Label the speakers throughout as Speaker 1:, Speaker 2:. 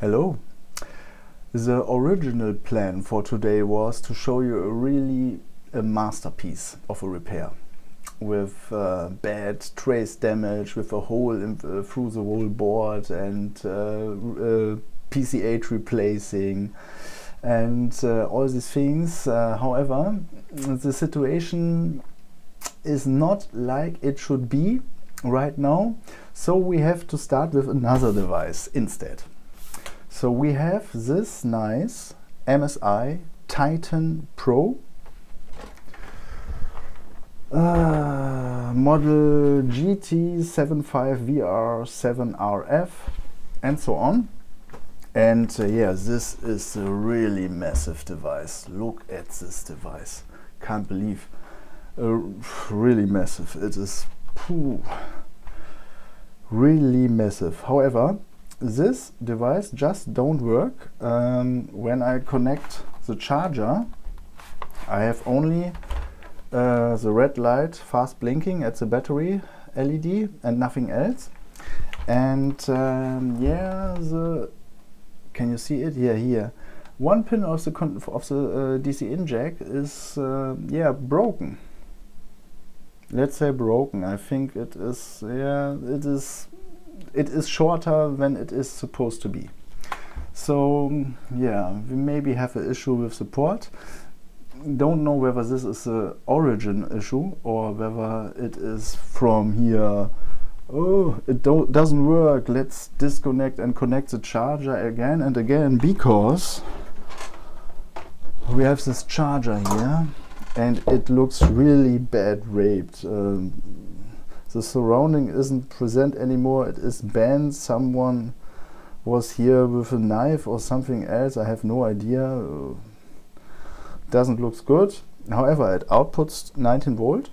Speaker 1: Hello. The original plan for today was to show you a masterpiece of a repair with bad trace damage, with a hole through the whole board and PCH replacing and all these things. However, the situation is not like it should be right now, so we have to start with another device instead. So we have this nice MSI Titan Pro model GT75VR 7RF and so on. And yeah, this is a really massive device. Look at this device. Can't believe. Really massive. It is really massive. However, this device just don't work. When I connect the charger, I have only the red light fast blinking at the battery LED and nothing else. And yeah, can you see it? Yeah, here. One pin of the DC in jack is yeah, broken. Let's say broken. I think it is. Yeah, it is shorter than it is supposed to be. So yeah, we maybe have an issue with the port. Don't know whether this is the origin issue or whether it is from here. Oh, it doesn't work. Let's disconnect and connect the charger again and again, because we have this charger here and it looks really bad raped. The surrounding isn't present anymore, it is bent. Someone was here with a knife or something else, I have no idea. Doesn't look good. However, it outputs 19 volt.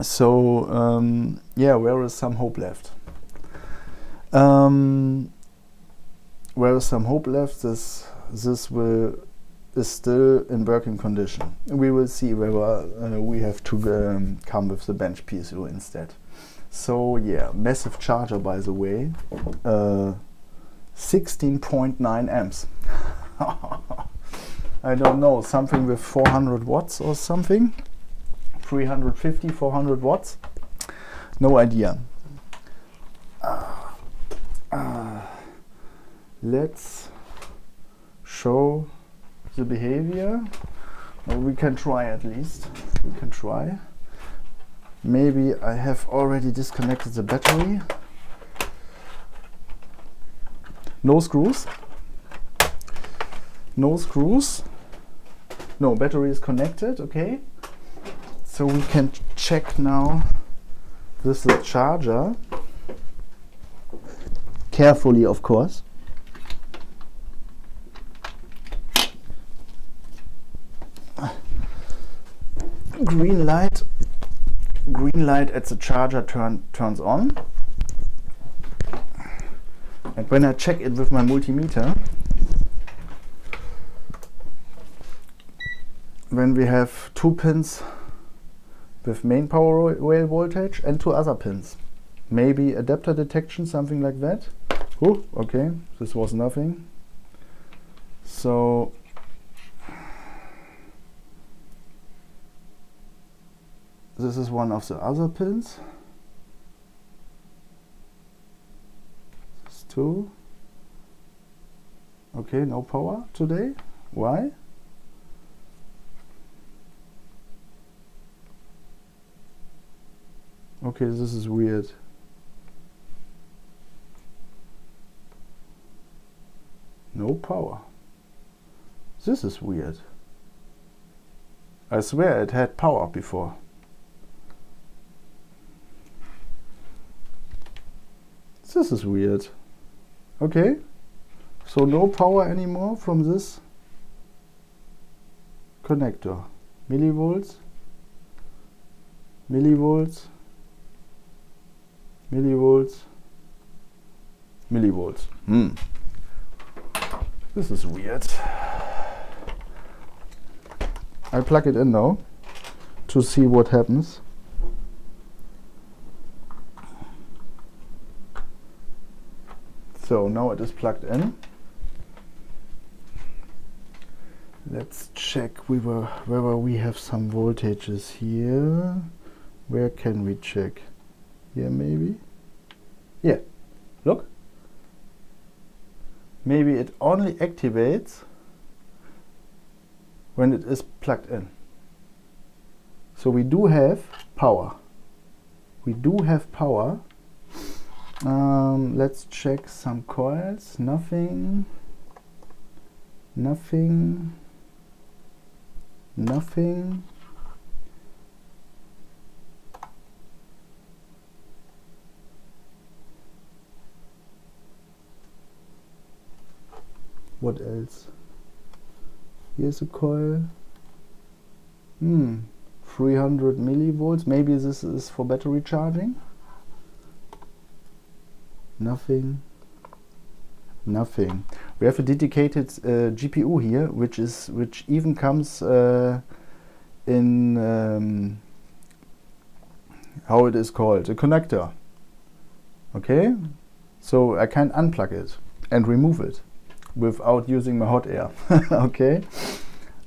Speaker 1: So yeah, there is some hope left. There is some hope left. This is still in working condition. We will see whether we have to come with the bench PSU instead. So yeah, massive charger, by the way, 16.9 amps. I don't know, something with 400 watts or something, 350, 400 watts, no idea. Let's show the behavior. Well, we can try at least. We can try. Maybe I have already disconnected the battery. No screws. No screws. No, battery is connected. Okay. So we can check now with the charger. Carefully, of course. Green light at the charger turns on, and when I check it with my multimeter, when we have two pins with main power rail voltage and two other pins, maybe adapter detection, something like that. Oh, okay, this was nothing. So this is one of the other pins. This is two. Okay, no power today. Why? Okay, this is weird. No power. This is weird. I swear it had power before. This is weird. Okay, so no power anymore from this connector. Millivolts, millivolts, millivolts, millivolts. This is weird. I plug it in now to see what happens. So now it is plugged in. Let's check whether we have some voltages here. Where can we check? Here maybe? Yeah, look. Maybe it only activates when it is plugged in. So we do have power. We do have power. Let's check some coils. Nothing. Nothing. Nothing. What else? Here's a coil. 300 millivolts. Maybe this is for battery charging. Nothing. Nothing. We have a dedicated GPU here, which even comes in how it is called, a connector. Okay, so I can unplug it and remove it without using my hot air. Okay.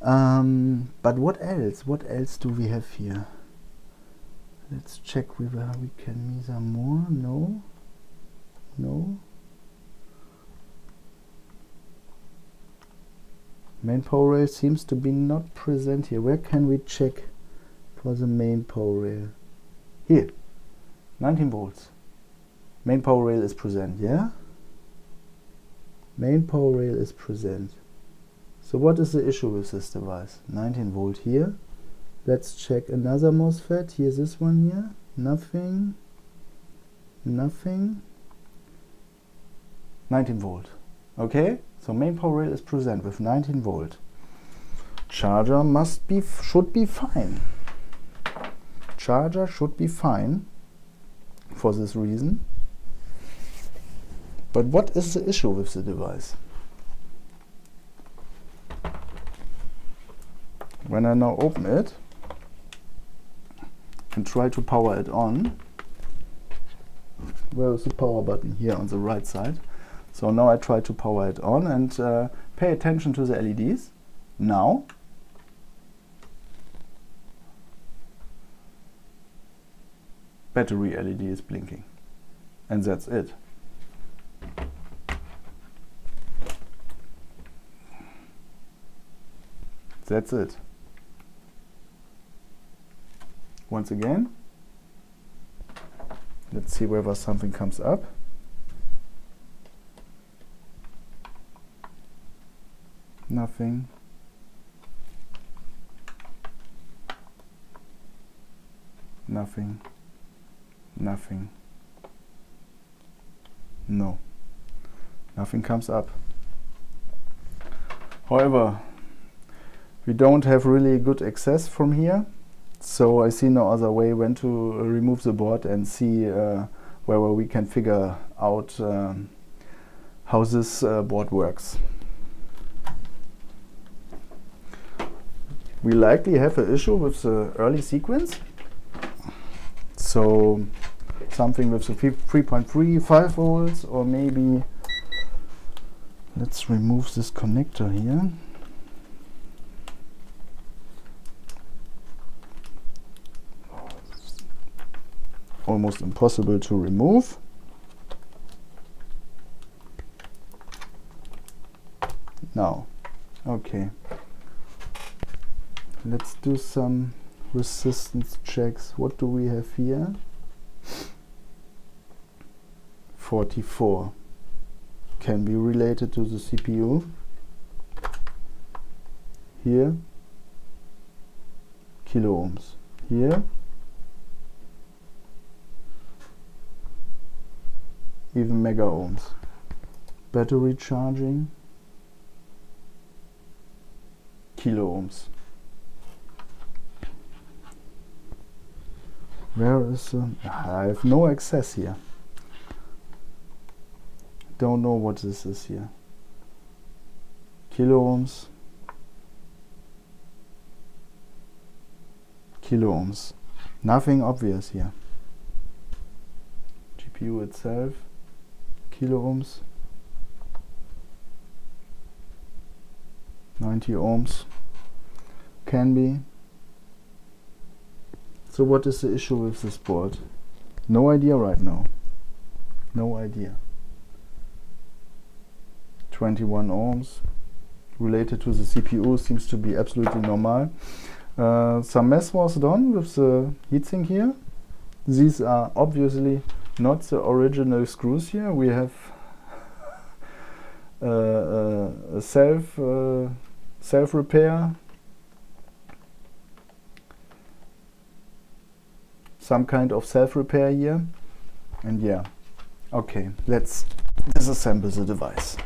Speaker 1: But what else? What else do we have here? Let's check whether we can measure more. No. No. Main power rail seems to be not present here. Where can we check for the main power rail? Here. 19 volts. Main power rail is present, yeah? Main power rail is present. So what is the issue with this device? 19 volt here. Let's check another MOSFET. Here's this one here. Nothing. Nothing. 19 volt. Okay, so main power rail is present with 19 volt. Charger should be fine. Charger should be fine for this reason. But what is the issue with the device? When I now open it and try to power it on, where is the power button? Here on the right side. So now I try to power it on and pay attention to the LEDs. Now, battery LED is blinking, and that's it. That's it. Once again, let's see whether something comes up. Nothing. Nothing. Nothing. No. Nothing comes up. However, we don't have really good access from here, so I see no other way when to remove the board and see whether we can figure out how this board works. We likely have an issue with the early sequence, so something with the 3.35 volts, or maybe let's remove this connector here. Almost impossible to remove. Now, okay. Let's do some resistance checks. What do we have here? 44. Can be related to the CPU. Here, kilo ohms. Here, even mega ohms. Battery charging, kilo ohms. Where is I have no access here. Don't know what this is here. Kilo ohms. Kilo ohms. Nothing obvious here. GPU itself. Kilo ohms. 90 ohms. Can be. So what is the issue with this board? No idea right now. No idea. 21 ohms. Related to the CPU seems to be absolutely normal. Some mess was done with the heatsink here. These are obviously not the original screws here. We have a self repair, some kind of self repair here, and yeah, okay, let's disassemble the device.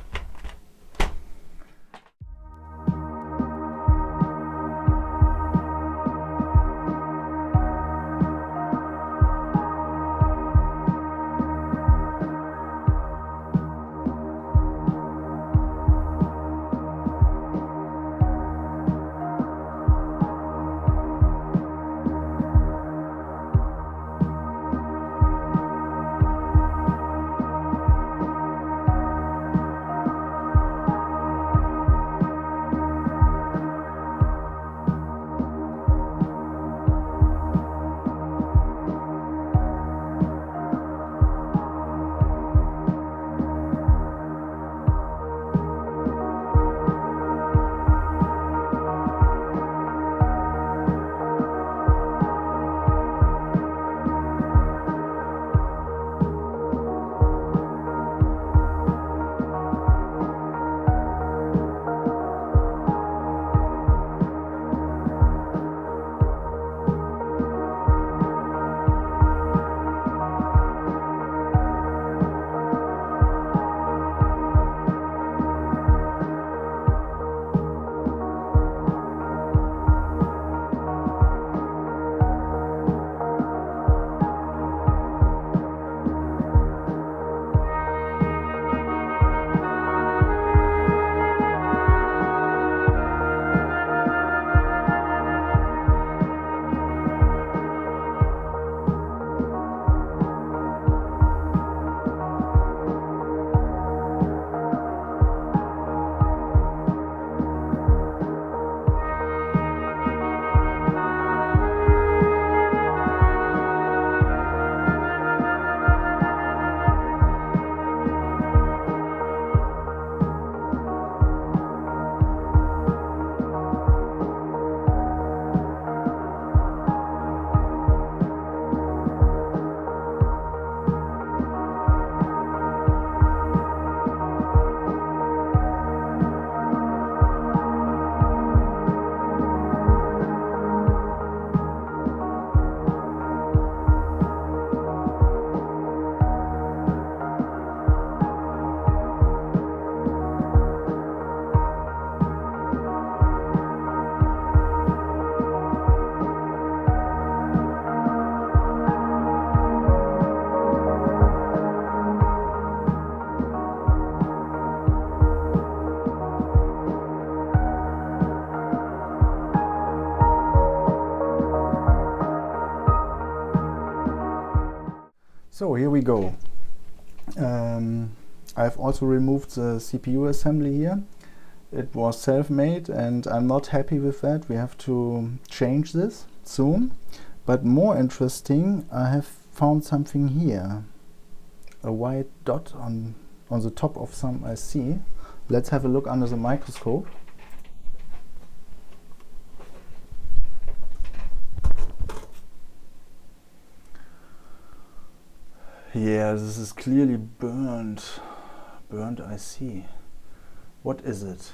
Speaker 1: So here we go. I've also removed the CPU assembly here. It was self-made and I'm not happy with that. We have to change this soon. But more interesting, I have found something here. A white dot on the top of some IC. Let's have a look under the microscope. Yeah, this is clearly burned IC. What is it?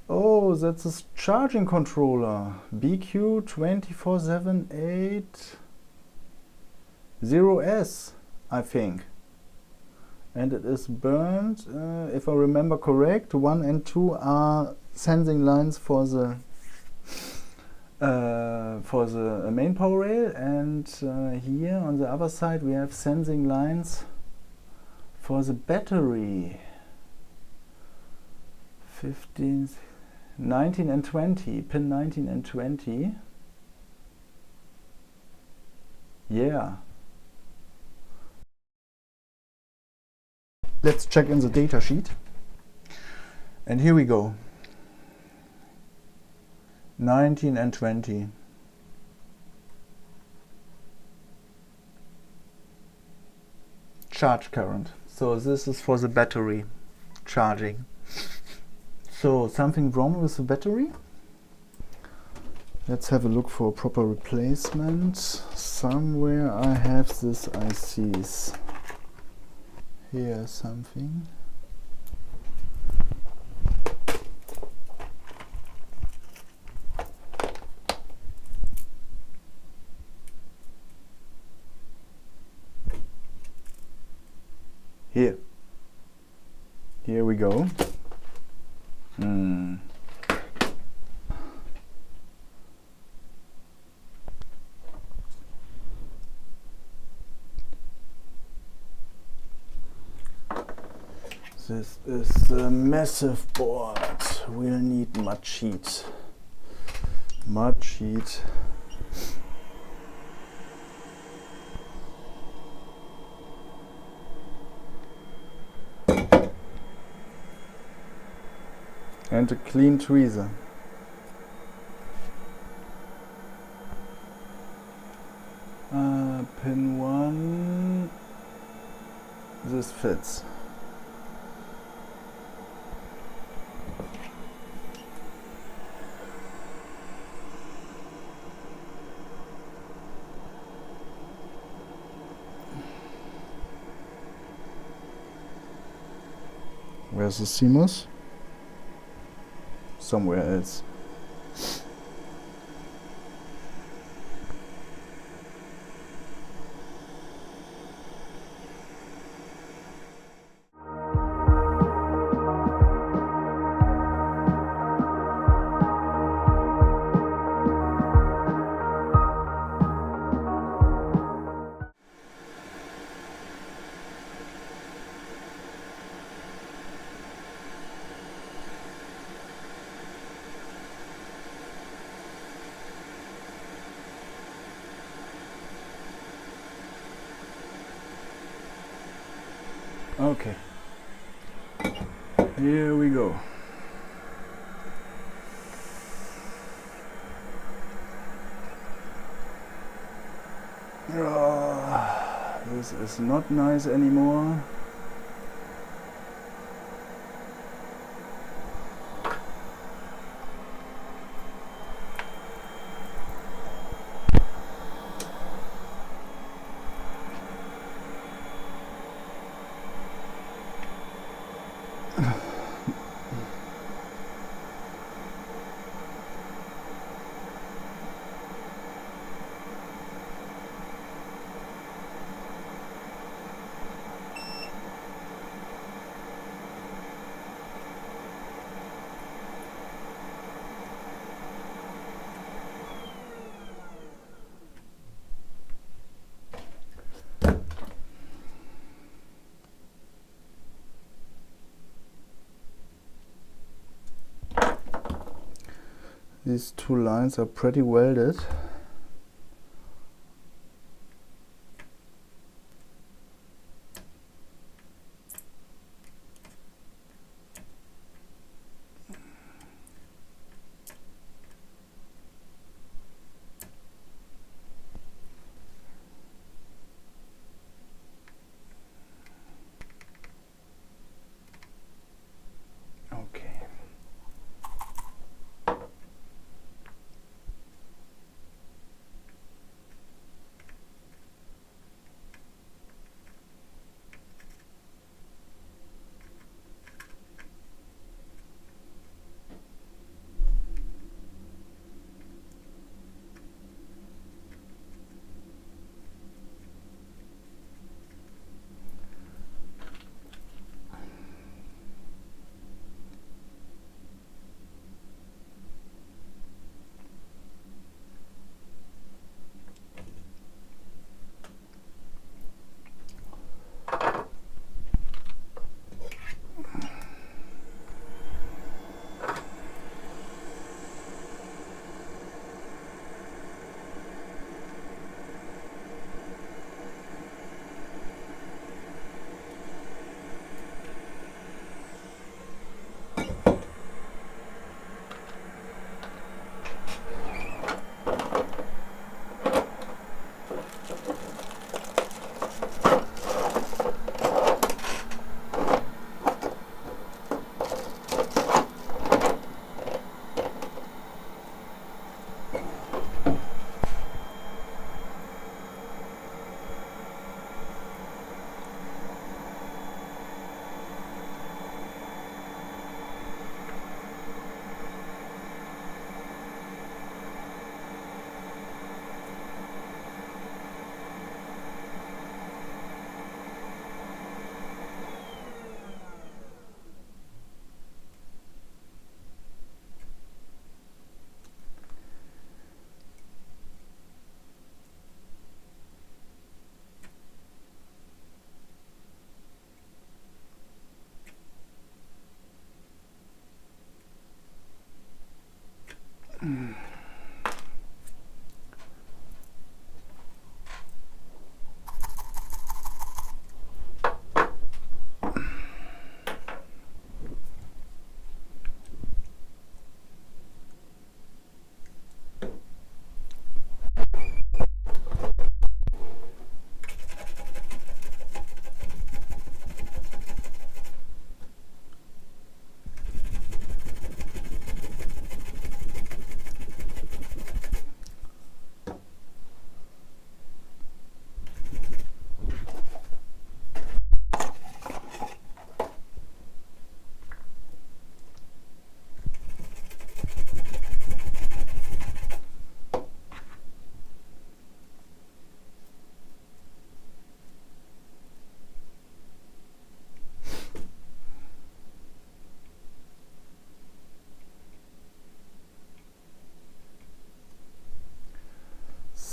Speaker 1: Oh, that's a charging controller. BQ24780S, I think. And it is burned, if I remember correct. 1 and 2 are sensing lines for the main power rail, and here on the other side we have sensing lines for the battery. 15, 19 and 20, pin 19 and 20. Yeah. Let's check in the data sheet. And here we go. 19 and 20. Charge current. So this is for the battery charging. So something wrong with the battery? Let's have a look for a proper replacement. Somewhere I have this ICs. Here's something. Here we go. This is a massive board. We'll need mud sheet. Mud sheet. And a clean tweezer. Pin 1. This fits. Where's the CMOS? Somewhere else. Okay, here we go. This is not nice anymore. These two lines are pretty welded.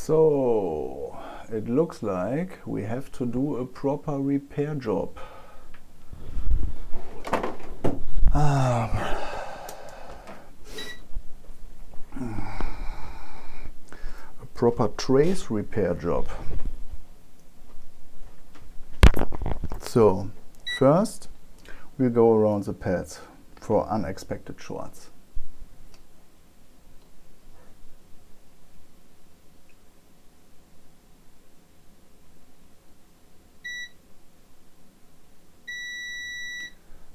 Speaker 1: So it looks like we have to do a proper repair job. A proper trace repair job. So first we'll go around the pads for unexpected shorts.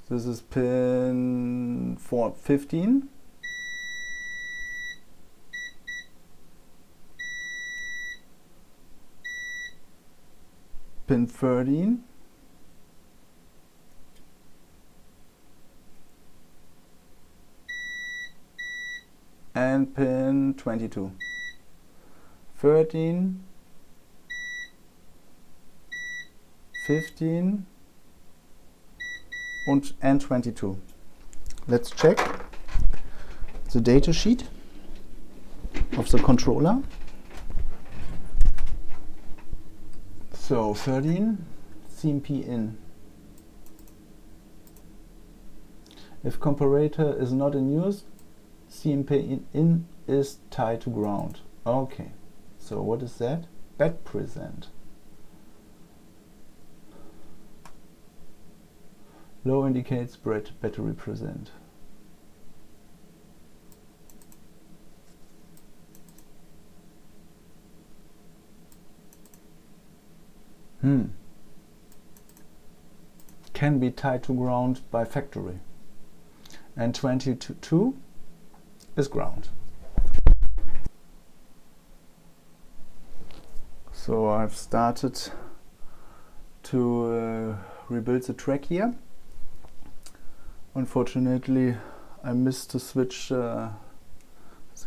Speaker 1: This is pin 15. Pin 13. And pin 22. 13, 15 and 22. Let's check the data sheet of the controller. So 13, CMP in. If comparator is not in use, CMP in is tied to ground. Okay, so what is that? Bad present. Low indicates battery present. Can be tied to ground by factory. And 22 is ground. So I've started to rebuild the track here. Unfortunately, I missed to switch the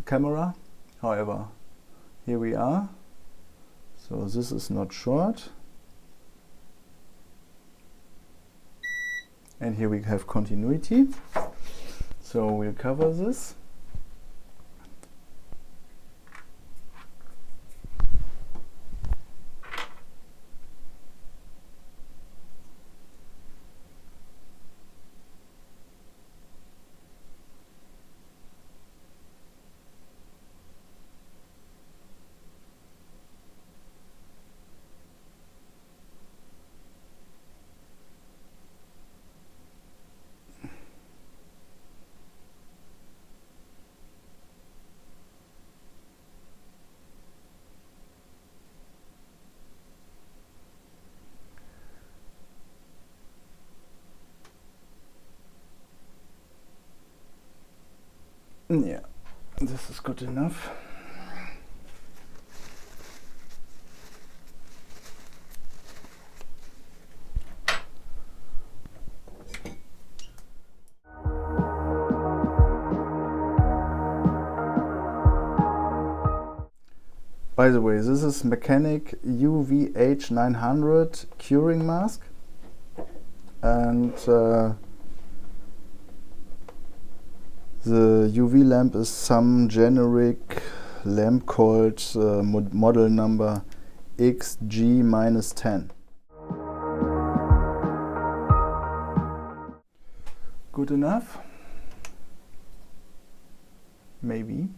Speaker 1: camera. However, here we are. So this is not short. And here we have continuity. So we'll cover this. Yeah, this is good enough. By the way, this is Mechanic UVH900 curing mask, and the UV lamp is some generic lamp called model number XG-10. Good enough? Maybe.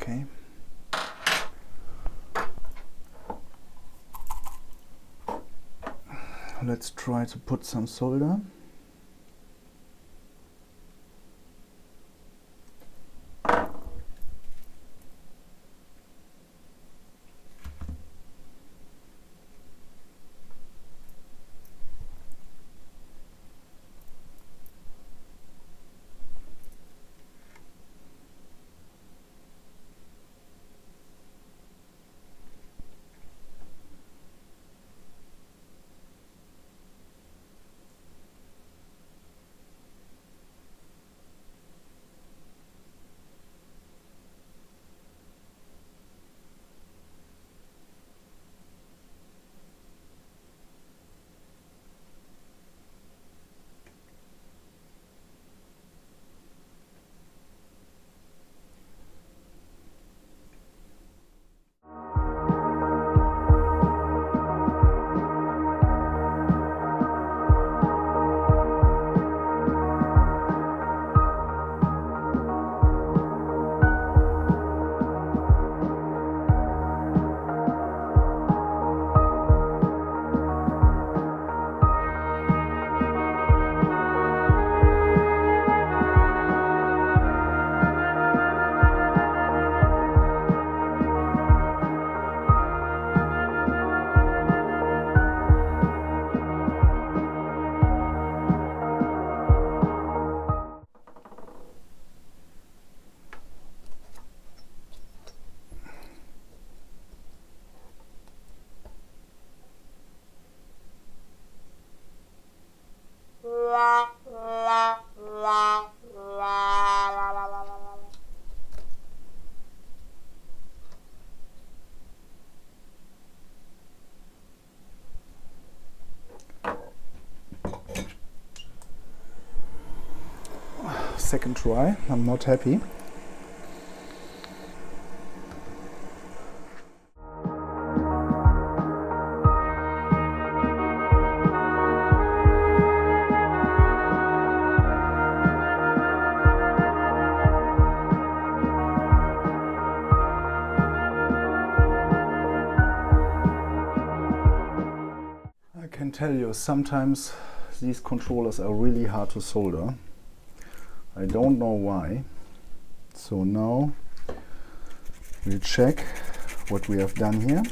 Speaker 1: Okay. Let's try to put some solder. second try. I'm not happy. I can tell you, sometimes these controllers are really hard to solder. I don't know why. So now we'll check what we have done here.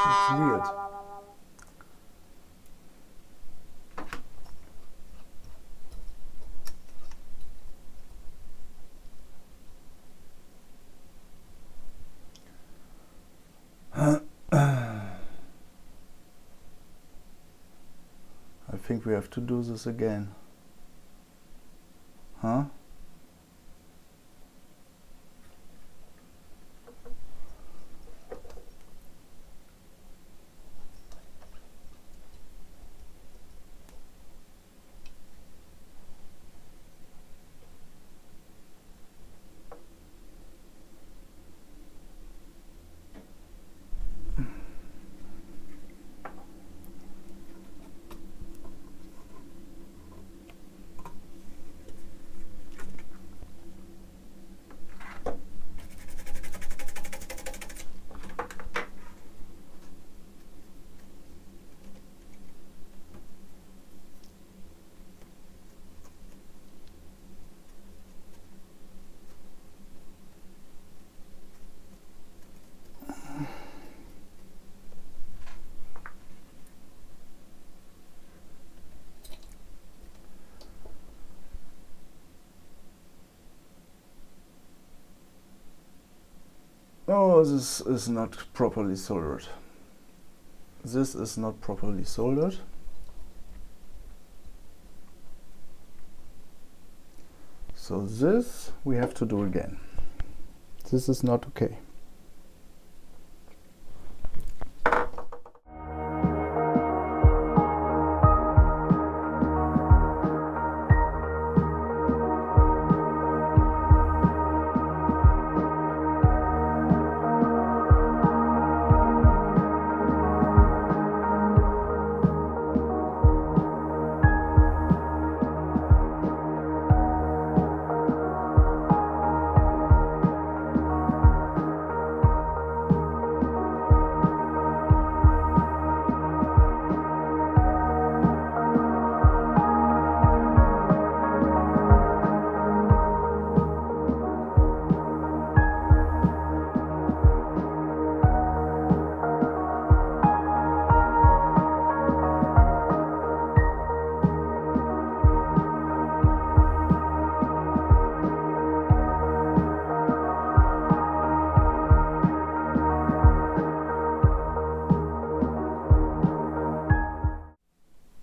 Speaker 1: It's weird. I think we have to do this again. Huh? Oh, this is not properly soldered. This is not properly soldered. So this we have to do again. This is not okay.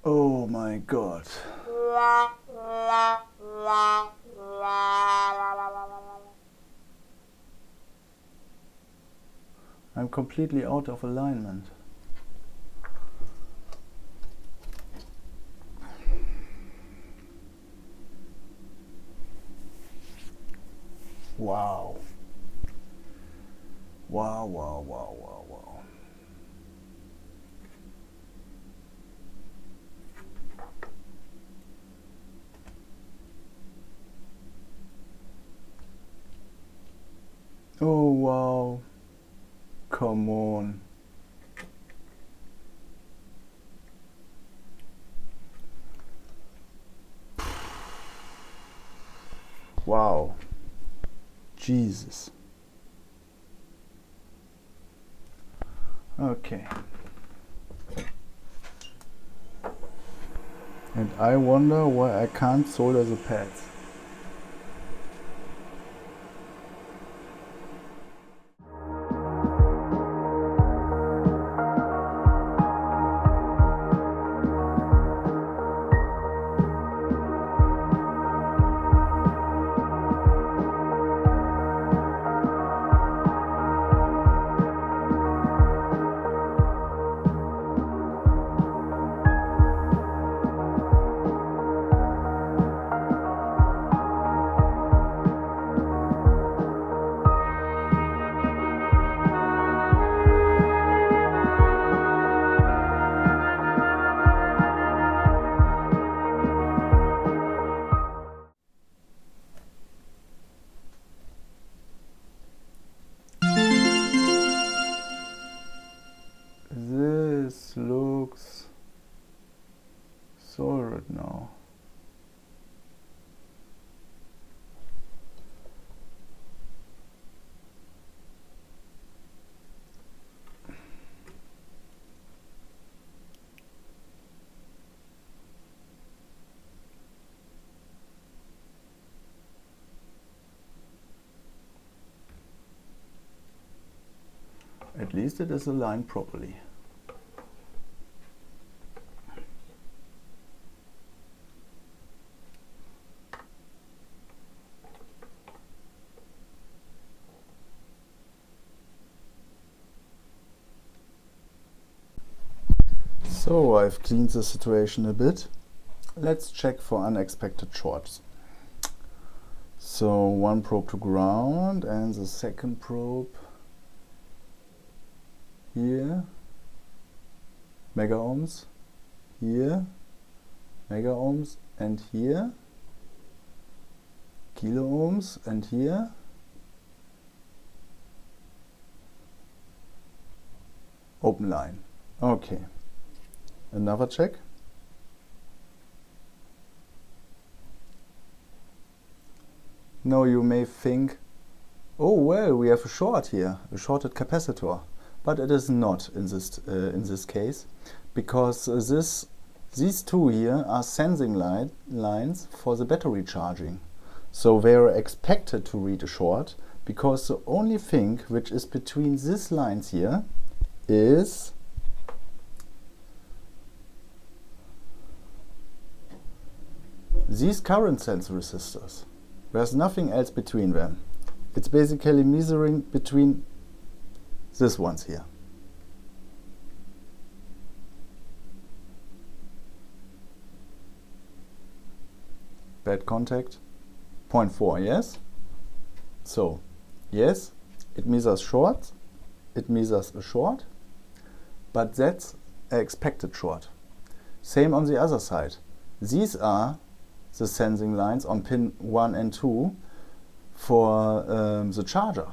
Speaker 1: Oh my God. I'm completely out of alignment. Wow. Wow, wow, wow, wow, wow. Oh wow, come on. Wow, Jesus. Okay. And I wonder why I can't solder the pads. This looks solid now. At least it is aligned properly. So I've cleaned the situation a bit. Let's check for unexpected shorts. So one probe to ground and the second probe here, mega ohms, here, mega ohms, and here, kilo ohms, and here, open line. Okay, another check. Now you may think, oh well, we have a short here, a shorted capacitor. But it is not in this case, because these two here are sensing lines for the battery charging. So they are expected to read a short, because the only thing which is between these lines here is these current sense resistors. There's nothing else between them. It's basically measuring between these ones here. Bad contact, 0.4, yes? So, yes, it measures short, it measures a short, but that's an expected short. Same on the other side. These are the sensing lines on pin 1 and 2 for the charger,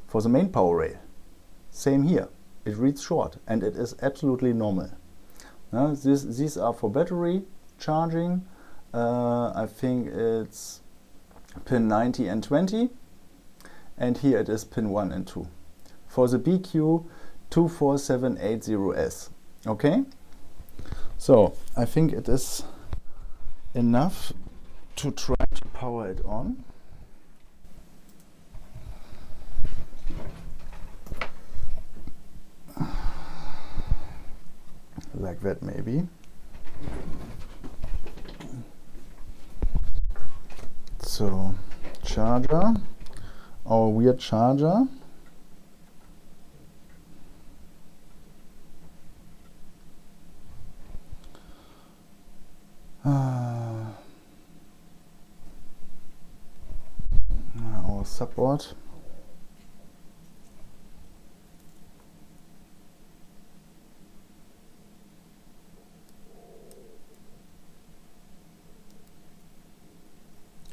Speaker 1: for the main power rail. Same here, it reads short and it is absolutely normal. These are for battery charging. I think it's pin 90 and 20, and here it is pin 1 and 2 for the BQ24780S. Okay, so I think it is enough to try to power it on. Like that maybe. So, charger, our weird charger. Our subboard.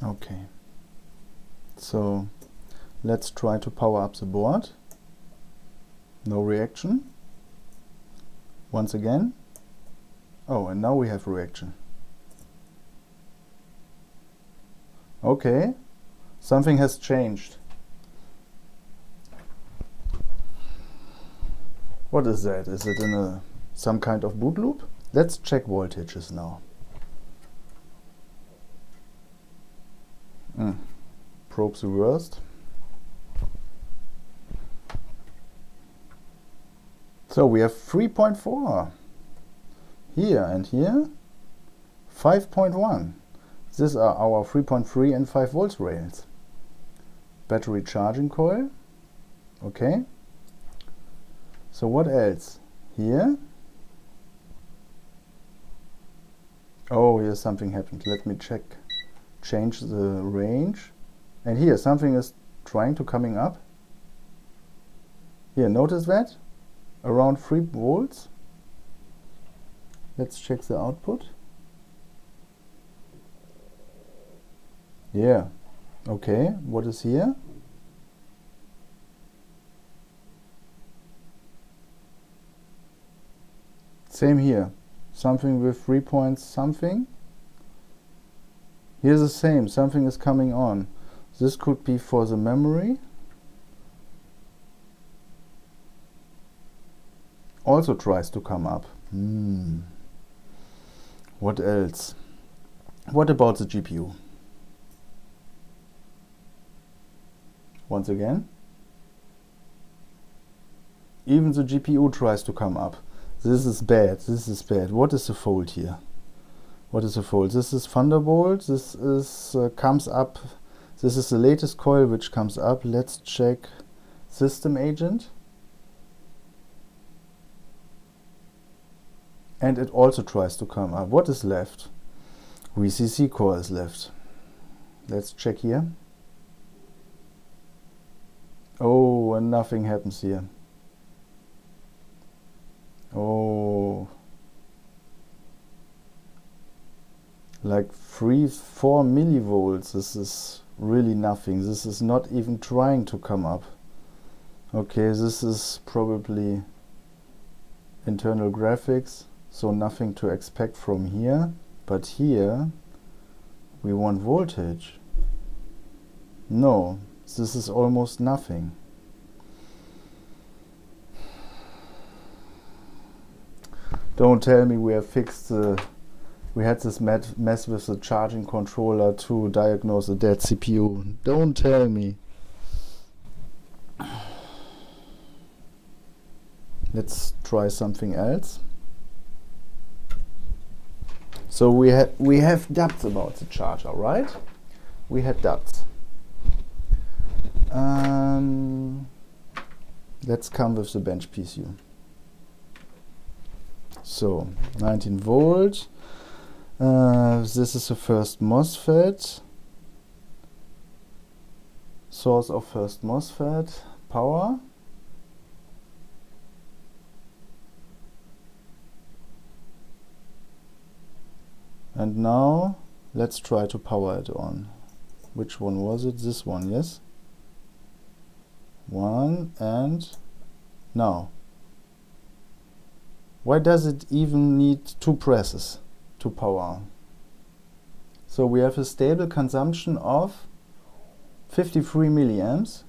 Speaker 1: Okay, so let's try to power up the board. No reaction. Once again. Oh, and now we have reaction. Okay, something has changed. What is that? Is it in some kind of boot loop? Let's check voltages now. Probes reversed. So we have 3.4 here and here, 5.1. These are our 3.3 and 5 volts rails. Battery charging coil. Okay. So what else? Here. Oh, here something happened. Let me check. Change the range. And here something is trying to coming up. Here, notice that? Around 3 volts. Let's check the output. Yeah. Okay, what is here? Same here. Something with 3 points something. Here's the same. Something is coming on. This could be for the memory. Also tries to come up. What else? What about the GPU? Once again. Even the GPU tries to come up. This is bad. This is bad. What is the fault here? What is the fault? This is Thunderbolt. This is comes up. This is the latest coil which comes up. Let's check system agent. And it also tries to come up. What is left? VCC core is left. Let's check here. Oh, and nothing happens here. Oh, like 3-4 millivolts. This is really nothing. This is not even trying to come up. Okay, this is probably internal graphics, so nothing to expect from here. But here we want voltage. No, this is almost nothing. Don't tell me we have fixed we had this mess with the charging controller to diagnose a dead CPU. Don't tell me. Let's try something else. So we have doubts about the charger, right? We had doubts. Let's come with the bench PCU. So 19 volt. This is the first MOSFET. Source of first MOSFET. Power. And now let's try to power it on. Which one was it? This one, yes? One, and now. Why does it even need 2 presses to power on? So we have a stable consumption of 53 milliamps.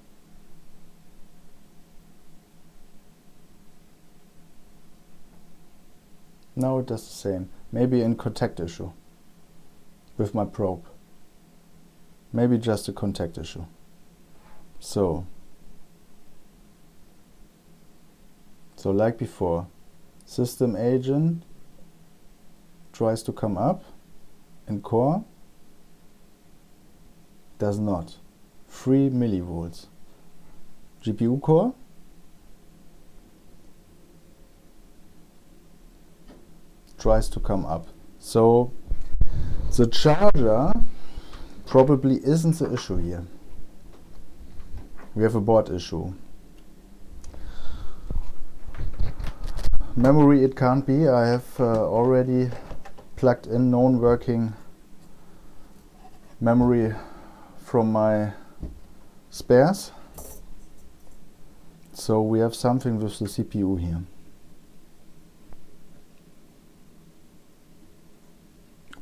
Speaker 1: Now it does the same. Maybe in contact issue with my probe. Maybe just a contact issue. So like before, system agent tries to come up and core does not. 3 millivolts. GPU core tries to come up. So the charger probably isn't the issue here. We have a board issue. Memory it can't be. I have already plugged in known working memory from my spares. So we have something with the CPU here.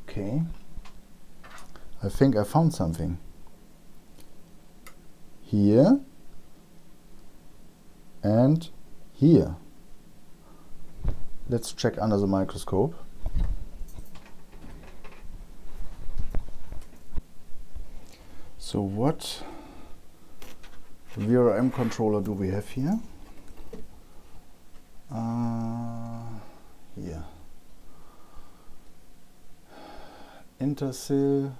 Speaker 1: Okay. I think I found something. Here and here. Let's check under the microscope. So what VRM controller do we have here? Here. Intersil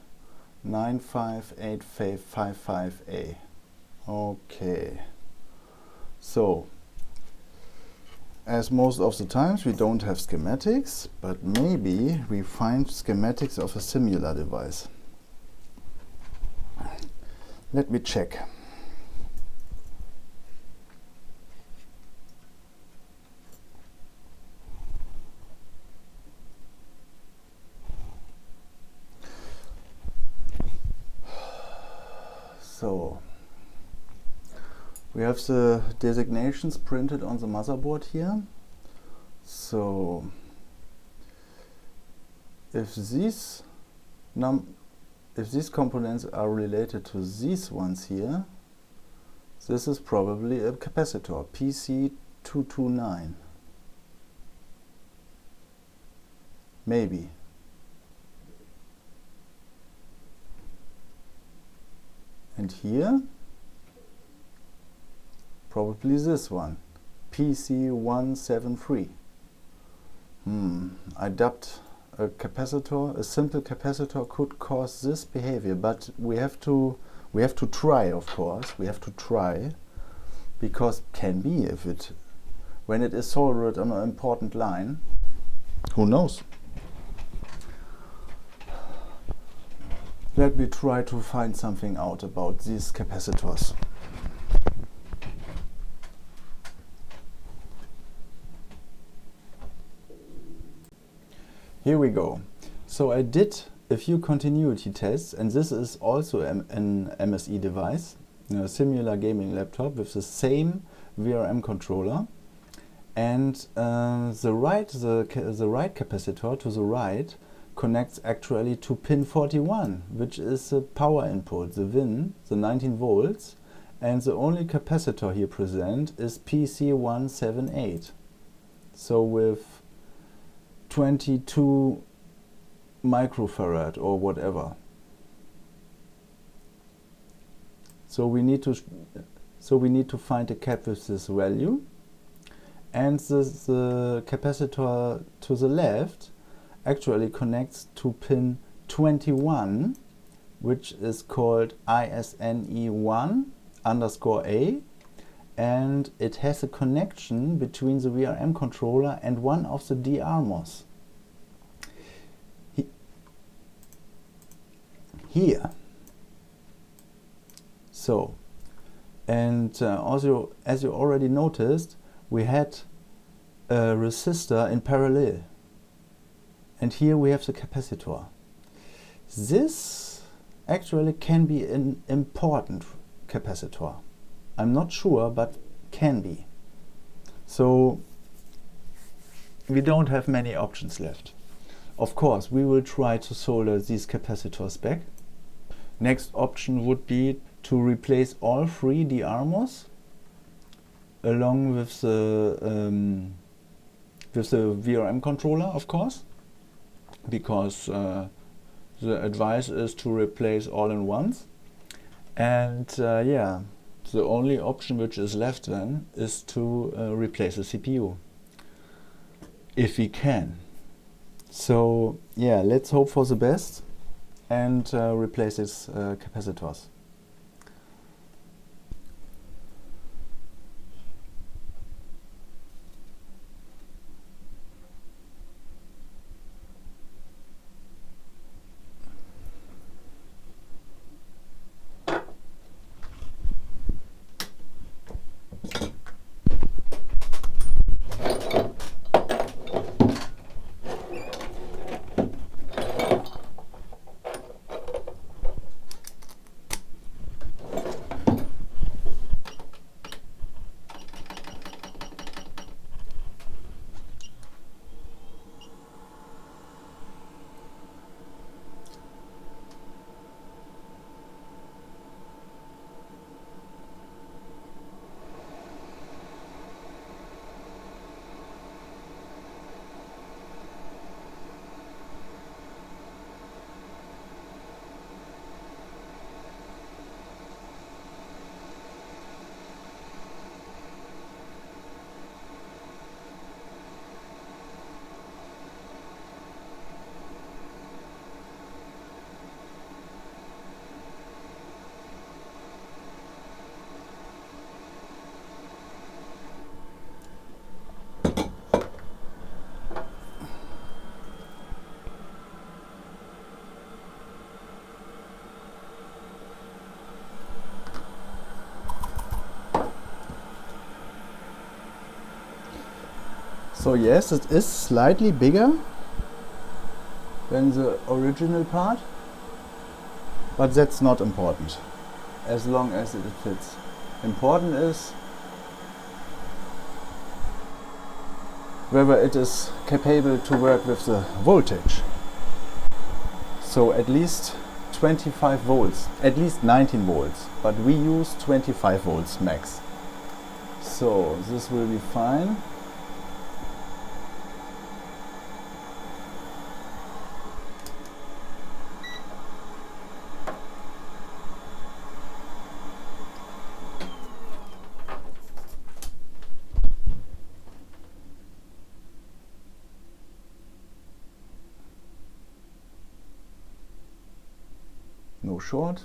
Speaker 1: 958555A. Okay. So, as most of the times we don't have schematics, but maybe we find schematics of a similar device. Let me check. So, we have the designations printed on the motherboard here. So, if these components are related to these ones here, this is probably a capacitor, PC229. Maybe. And here, probably this one, PC173. I dubbed a capacitor, a simple capacitor could cause this behavior, but we have to try, of course. We have to try, because can be if it, when it is soldered on an important line, who knows? Let me try to find something out about these capacitors. Here we go. So I did a few continuity tests, and this is also an MSI device, a similar gaming laptop with the same VRM controller. And the right capacitor to the right connects actually to pin 41, which is the power input, the VIN, the 19 volts, and the only capacitor here present is PC178. So with 22 microfarad or whatever. So we need to find a cap with this value, and the capacitor to the left actually connects to pin 21, which is called ISNE1_A, and it has a connection between the VRM controller and one of the DRMOS. Here. So, and also, as you already noticed, we had a resistor in parallel. And here we have the capacitor. This actually can be an important capacitor. I'm not sure, but can be. So we don't have many options left. Of course, we will try to solder these capacitors back. Next option would be to replace all three DRMOS along with the VRM controller, of course, because the advice is to replace all in once. And yeah, the only option which is left then is to replace the CPU, if we can. So yeah, let's hope for the best and replace these capacitors. So yes, it is slightly bigger than the original part, but that's not important, as long as it fits. Important is whether it is capable to work with the voltage. So at least 25 volts, at least 19 volts, but we use 25 volts max. So this will be fine. No short.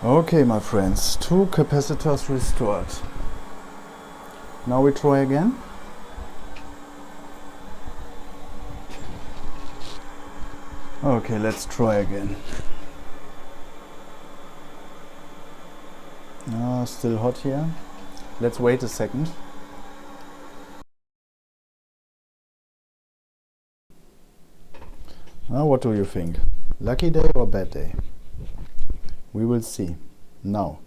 Speaker 1: Okay, my friends, 2 capacitors restored. Now we try again. Okay, let's try again. Still hot here. Let's wait a second. Now, what do you think? Lucky day or bad day? We will see. Now.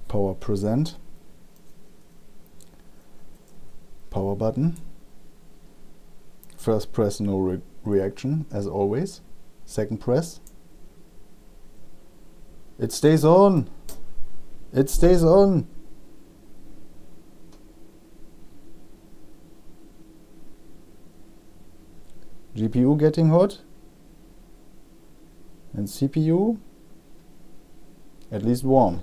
Speaker 1: Power present. Power button. First press, no reaction, as always. Second press. It stays on. It stays on. GPU getting hot. And CPU at least warm.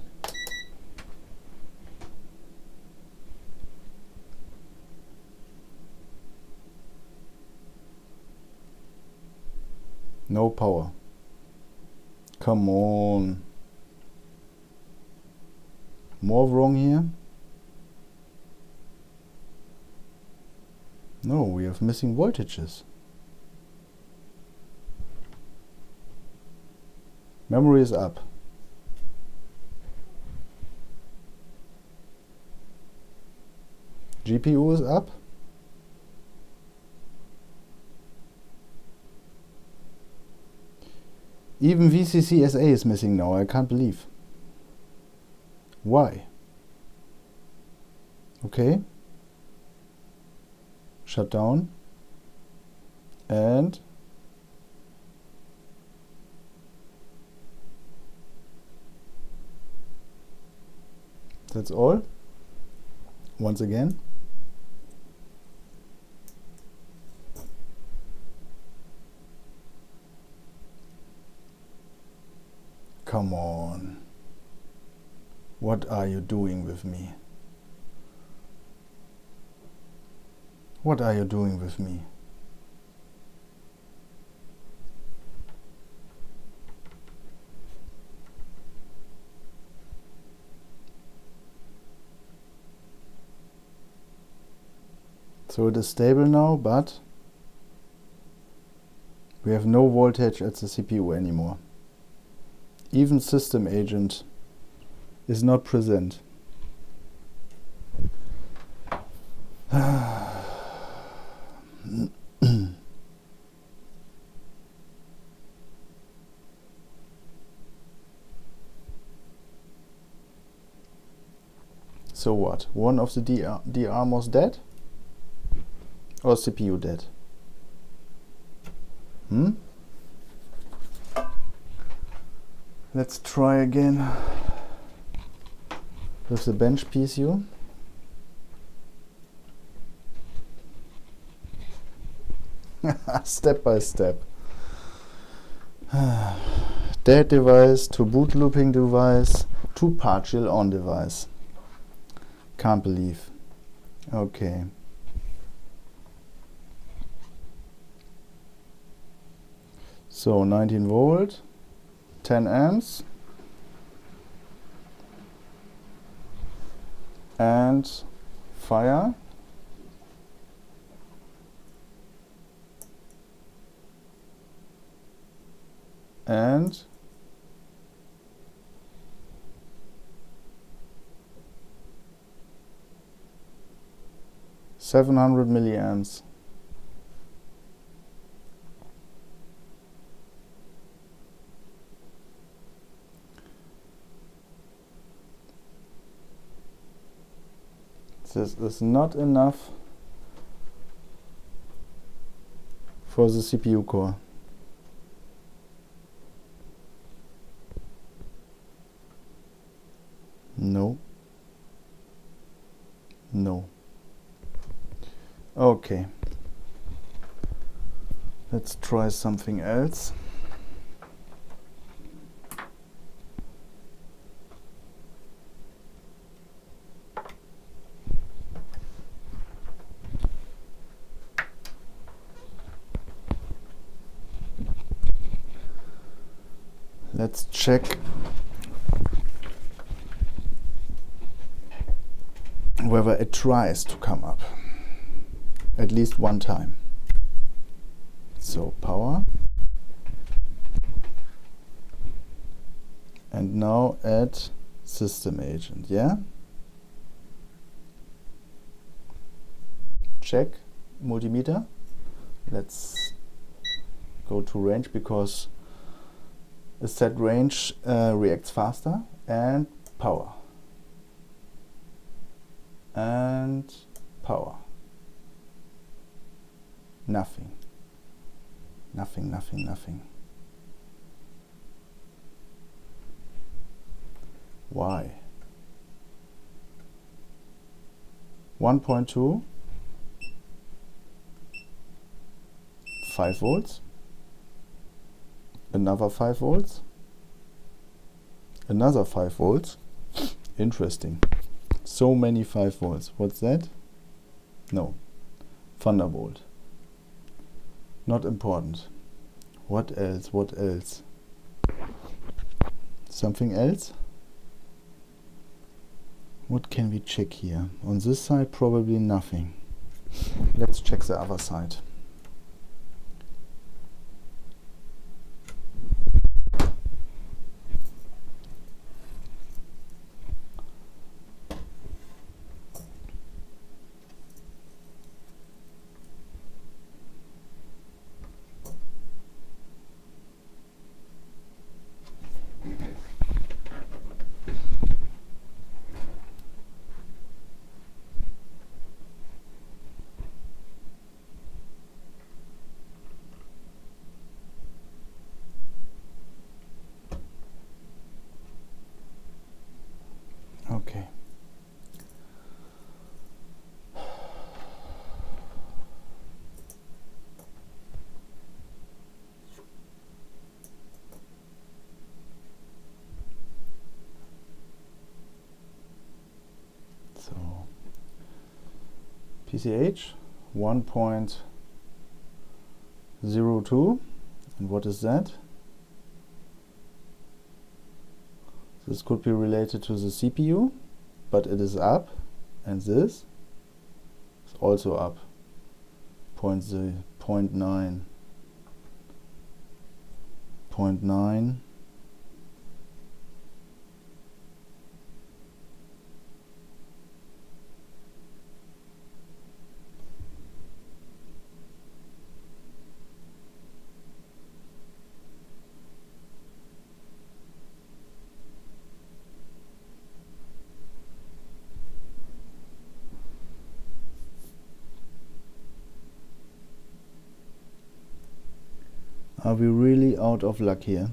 Speaker 1: No power. Come on. More wrong here? No, we have missing voltages. Memory is up. GPU is up. Even VCCSA is missing now, I can't believe. Why? Okay. Shut down. And that's all. Once again. Come on. What are you doing with me? What are you doing with me? So it is stable now, but we have no voltage at the CPU anymore. Even system agent is not present. So what? One of the DR was dead? Or CPU dead? Let's try again with the bench PSU. Step by step. Dead device to boot looping device to partial on device. Can't believe. Okay. So 19 volt, 10 amps, and fire. And 700 milliamps. This is not enough for the CPU core. No. No. Okay. Let's try something else. Let's check whether it tries to come up at least one time. So power, and now add system agent. Yeah, check multimeter. Let's go to range because a set range reacts faster. And power. And power. Nothing. Nothing, nothing, nothing. Why? 1.2, 5 volts, another 5 volts, another 5 volts. Interesting. So many 5 volts. What's that? No. Thunderbolt. Not important. What else? What else? Something else? What can we check here? On this side, probably nothing. Let's check the other side. PCH 1.02. And what is that? This could be related to the CPU, but it is up, and this is also up. 0.9. 0.9. Are we really out of luck here?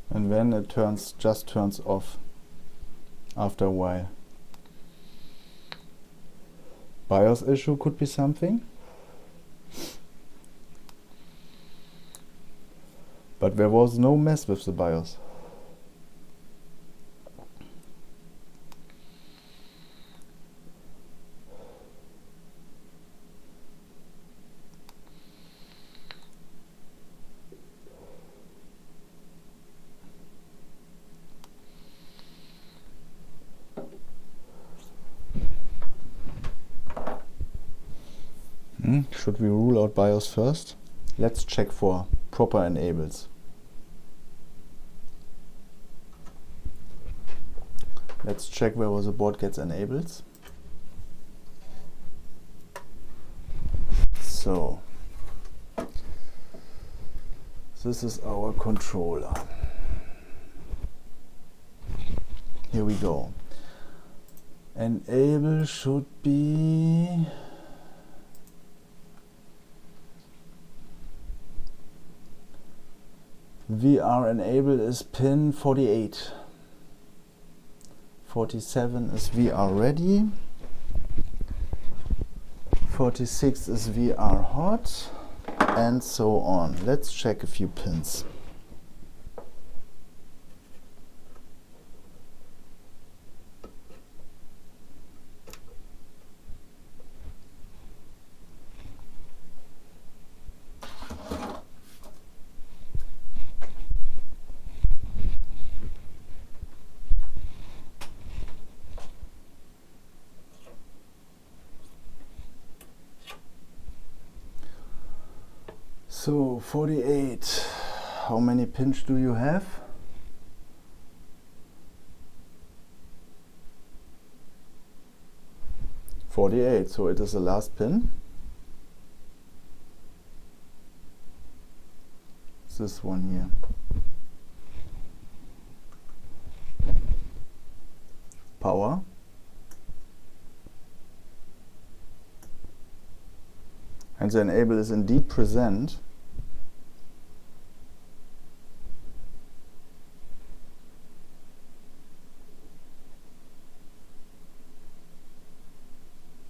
Speaker 1: And then it just turns off after a while. BIOS issue could be something. But there was no mess with the BIOS. Should we rule out BIOS first? Let's check for proper enables. Let's check where the board gets enables. So, this is our controller. Here we go. Enable should be VR enable is pin 48. 47 is VR ready. 46 is VR hot, and so on. Let's check a few pins. So 48, how many pins do you have? .48, so it is the last pin. This one here. Power. And the enable is indeed present.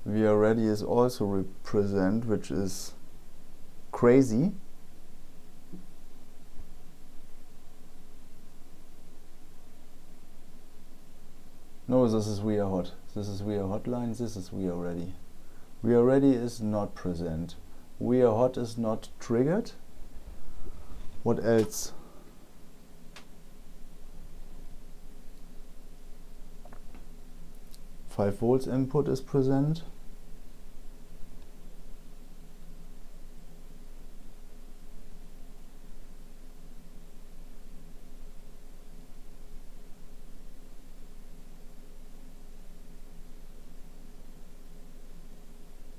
Speaker 1: VR ready is also present, which is crazy. No, this is VR hot. This is VR hotline. This is VR ready. VR ready is not present. VR hot is not triggered. What else? Five volts input is present.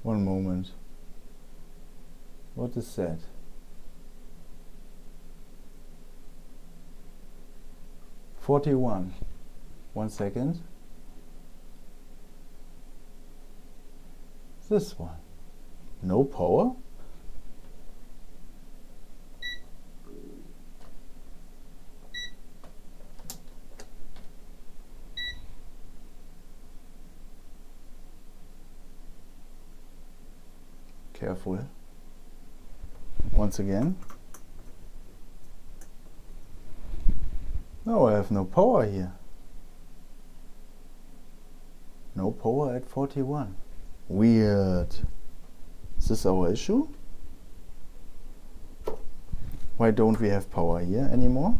Speaker 1: One moment. What is that? .41. 1 second. This one. No power? careful. Once again. No, I have no power here. No power at 41. Weird. Is this our issue? Why don't we have power here anymore?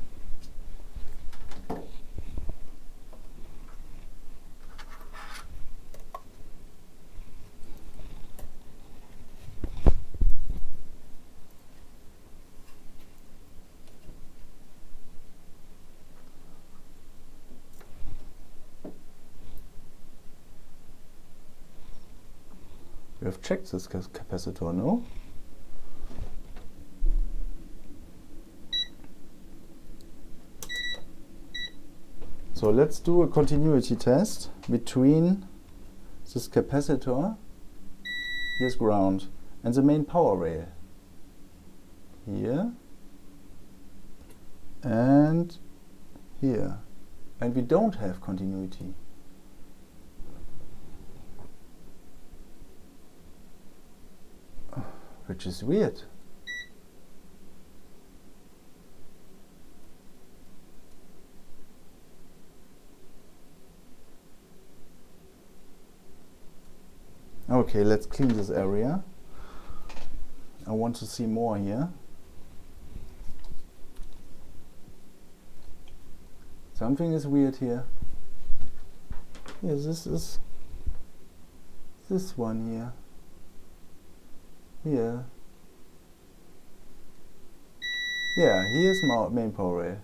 Speaker 1: We have checked this capacitor, no? So let's do a continuity test between this capacitor, here's ground, and the main power rail. Here and here. And we don't have continuity. Which is weird. Okay, let's clean this area. I want to see more here. Something is weird here. Yeah, this is this one here. Here. Yeah, here's my main power rail.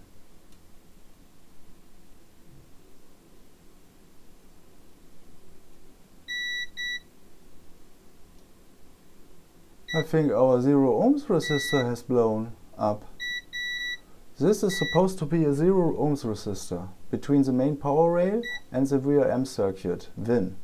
Speaker 1: I think our 0 ohms resistor has blown up. This is supposed to be a 0 ohms resistor between the main power rail and the VRM circuit, VIN.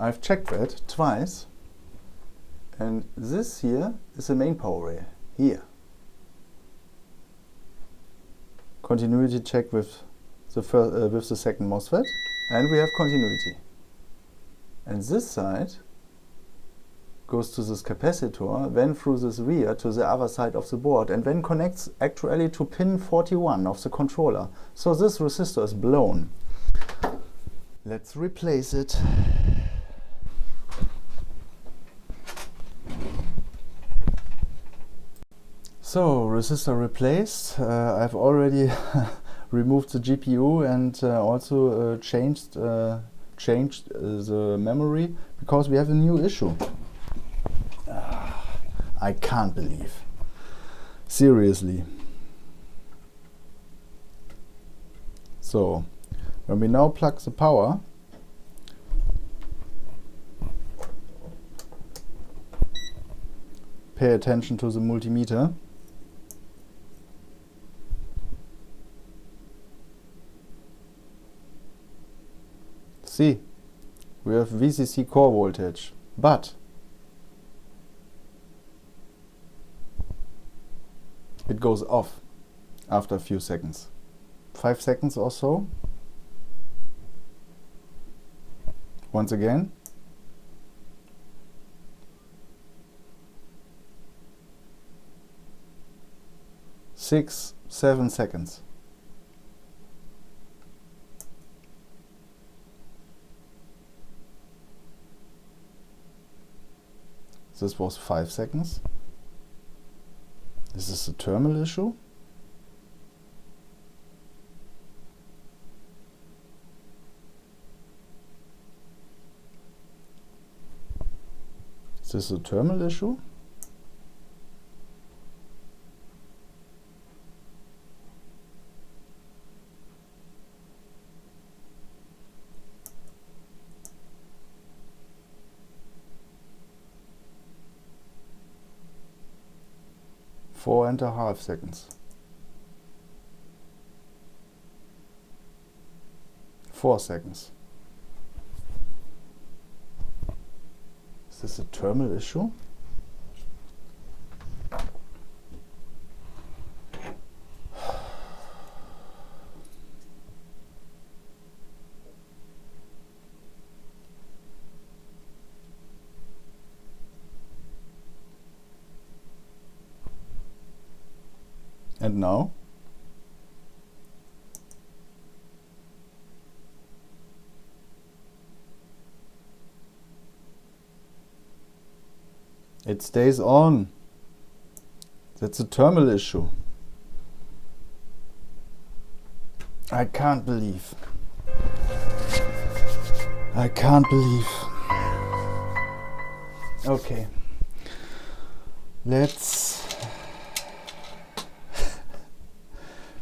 Speaker 1: I've checked that twice, and this here is the main power rail, here. Continuity check with the second MOSFET, and we have continuity. And this side goes to this capacitor, then through this via to the other side of the board, and then connects actually to pin 41 of the controller. So this resistor is blown. Let's replace it. So, resistor replaced. I've already removed the GPU and also changed the memory because we have a new issue. I can't believe. Seriously. So, when we now plug the power, pay attention to the multimeter. See, we have VCC core voltage, but it goes off after a few seconds. 5 seconds or so. Once again. 6, 7 seconds. This was 5 seconds. Is this a thermal issue? Is this a thermal issue? 4.5 seconds. 4 seconds. Is this a terminal issue? And now? It stays on. That's a terminal issue. I can't believe. I can't believe. Okay. Let's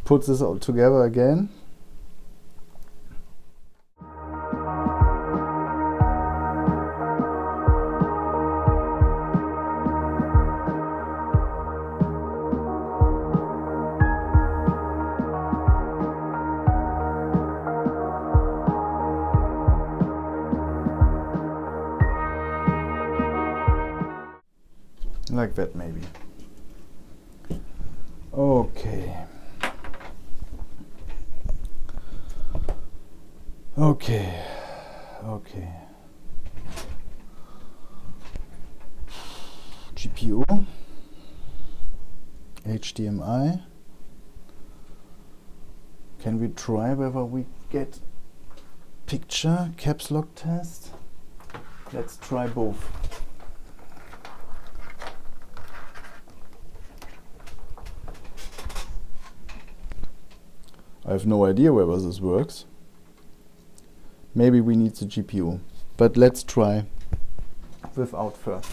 Speaker 1: put this all together again. Like that maybe. Okay. Okay. Okay. GPU. HDMI. Can we try whether we get picture caps lock test? Let's try both. I have no idea whether this works. Maybe we need the GPU, but let's try without first.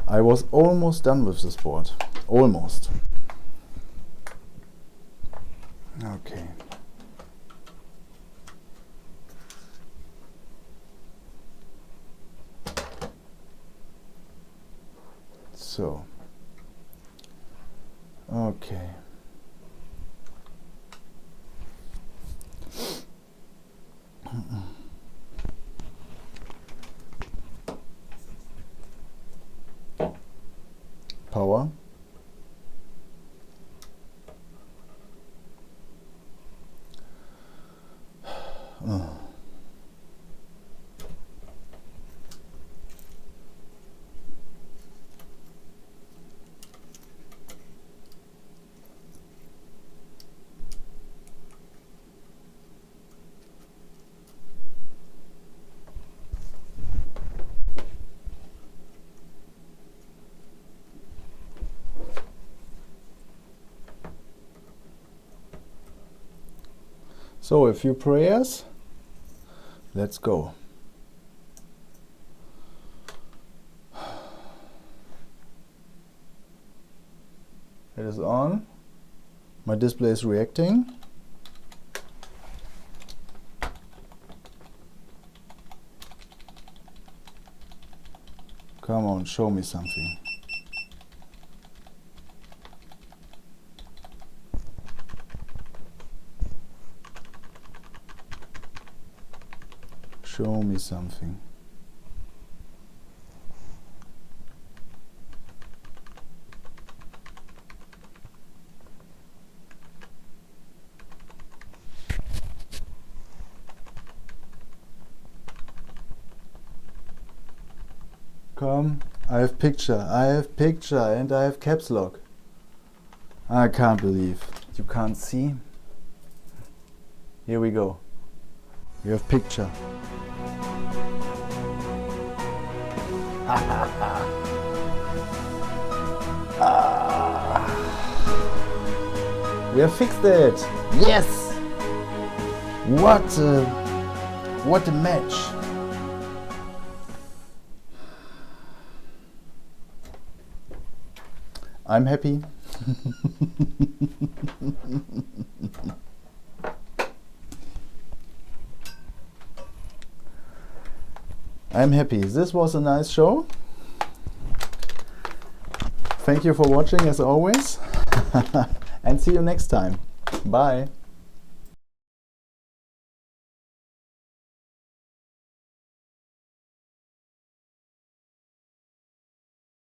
Speaker 1: I was almost done with this board. Almost. Okay. So, okay. Power. So a few prayers. Let's go. It is on. My display is reacting. Come on, show me something. Show me something. Come, I have picture, and I have caps lock. I can't believe. You can't see? Here we go. You have picture. We have fixed it. Yes. What a match. I'm happy. I'm happy. This was a nice show. Thank you for watching as always. And see you next time. Bye.